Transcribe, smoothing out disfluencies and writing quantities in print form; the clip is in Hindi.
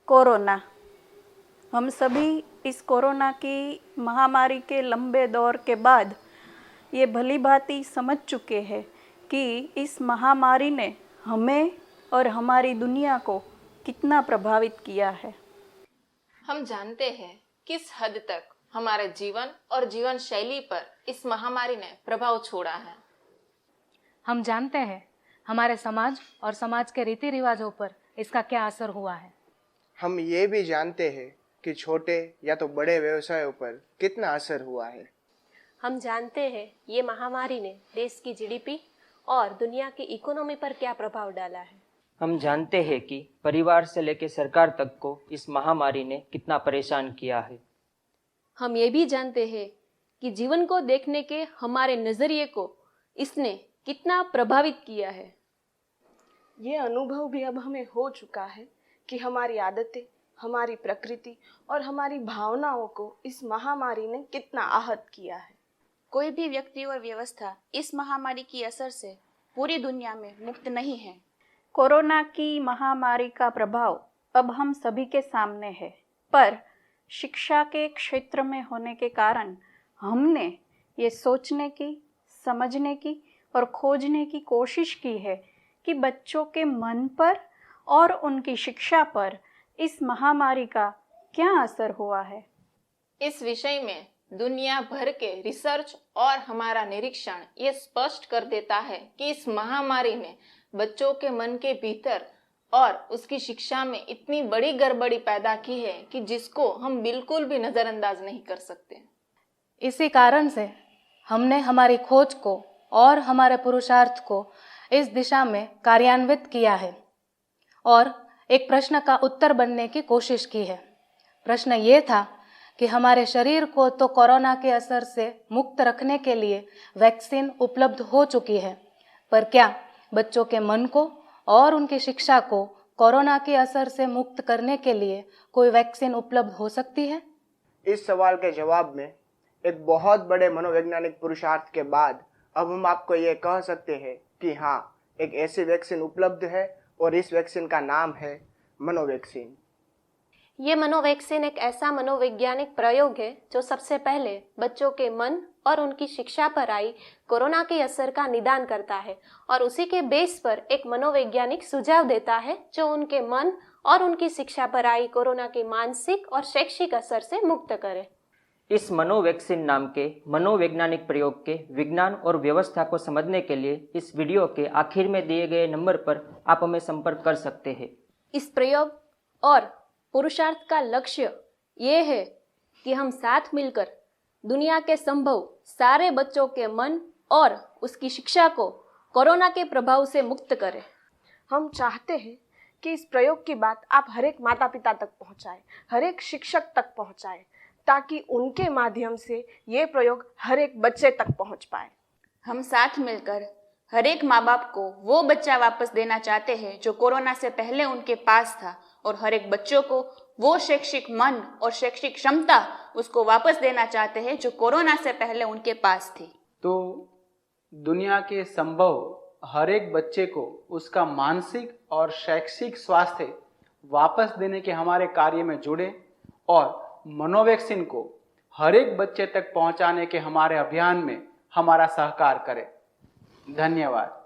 कोरोना। हम सभी इस कोरोना की महामारी के लंबे दौर के बाद ये भली भांति समझ चुके हैं कि इस महामारी ने हमें और हमारी दुनिया को कितना प्रभावित किया है। हम जानते हैं किस हद तक हमारे जीवन और जीवन शैली पर इस महामारी ने प्रभाव छोड़ा है। हम जानते हैं हमारे समाज और समाज के रीति रिवाजों पर इसका क्या असर हुआ है। हम ये भी जानते हैं कि छोटे या तो बड़े व्यवसायों पर कितना असर हुआ है। हम जानते हैं ये महामारी ने देश की जीडीपी और दुनिया की इकोनॉमी पर क्या प्रभाव डाला है। हम जानते हैं कि परिवार से लेकर सरकार तक को इस महामारी ने कितना परेशान किया है। हम ये भी जानते हैं कि जीवन को देखने के हमारे नजरिए को इसने कितना प्रभावित किया है। ये अनुभव भी अब हमें हो चुका है कि हमारी आदतें, हमारी प्रकृति और हमारी भावनाओं को इस महामारी ने कितना आहत किया है। कोई भी व्यक्ति और व्यवस्था इस महामारी की असर से पूरी दुनिया में मुक्त नहीं है। कोरोना की महामारी का प्रभाव अब हम सभी के सामने है, पर शिक्षा के क्षेत्र में होने के कारण हमने ये सोचने की, समझने की और खोजने की कोशिश की है कि बच्चों के मन पर और उनकी शिक्षा पर इस महामारी का क्या असर हुआ है। इस विषय में दुनिया भर के रिसर्च और हमारा निरीक्षण ये स्पष्ट कर देता है कि इस महामारी ने बच्चों के मन के भीतर और उसकी शिक्षा में इतनी बड़ी गड़बड़ी पैदा की है कि जिसको हम बिल्कुल भी नजरअंदाज नहीं कर सकते। इसी कारण से हमने हमारी खोज को और हमारे पुरुषार्थ को इस दिशा में कार्यान्वित किया है और एक प्रश्न का उत्तर बनने की कोशिश की है। प्रश्न ये था कि हमारे शरीर को तो कोरोना के असर से मुक्त रखने के लिए वैक्सीन उपलब्ध हो चुकी है, पर क्या बच्चों के मन को और उनकी शिक्षा को कोरोना के असर से मुक्त करने के लिए कोई वैक्सीन उपलब्ध हो सकती है? इस सवाल के जवाब में एक बहुत बड़े मनोवैज्ञानिक पुरुषार्थ के बाद अब हम आपको ये कह सकते हैं कि हाँ, एक ऐसी वैक्सीन उपलब्ध है और इस वैक्सीन का नाम है मनोवैक्सीन। ये मनोवैक्सीन एक ऐसा मनोवैज्ञानिक प्रयोग है जो सबसे पहले बच्चों के मन और उनकी शिक्षा पर आई कोरोना के असर का निदान करता है और उसी के बेस पर एक मनोवैज्ञानिक सुझाव देता है जो उनके मन और उनकी शिक्षा पर आई कोरोना के मानसिक और शैक्षिक असर से मुक्त करे। इस मनोवैक्सीन नाम के मनोवैज्ञानिक प्रयोग के विज्ञान और व्यवस्था को समझने के लिए इस वीडियो के आखिर में दिए गए नंबर पर आप हमें संपर्क कर सकते हैं। इस प्रयोग और पुरुषार्थ का लक्ष्य ये है कि हम साथ मिलकर दुनिया के संभव सारे बच्चों के मन और उसकी शिक्षा को कोरोना के प्रभाव से मुक्त करें। हम चाहते हैं कि इस प्रयोग की बात आप हर एक माता पिता तक पहुंचाएं, हर एक शिक्षक तक पहुंचाएं, ताकि उनके माध्यम से ये प्रयोग हर एक बच्चे तक पहुंच पाए। हम साथ मिलकर हर एक माँ बाप को वो बच्चा वापस देना चाहते हैं जो कोरोना से पहले उनके पास था, और हर एक बच्चों को वो शैक्षिक मन और शैक्षिक क्षमता उसको वापस देना चाहते हैं जो कोरोना से पहले उनके पास थी। तो दुनिया के संभव हर एक बच्चे को उसका मानसिक और शैक्षिक स्वास्थ्य वापस देने के हमारे कार्य में जुड़े और मनोवैक्सीन को हर एक बच्चे तक पहुंचाने के हमारे अभियान में हमारा सहकार करें। धन्यवाद।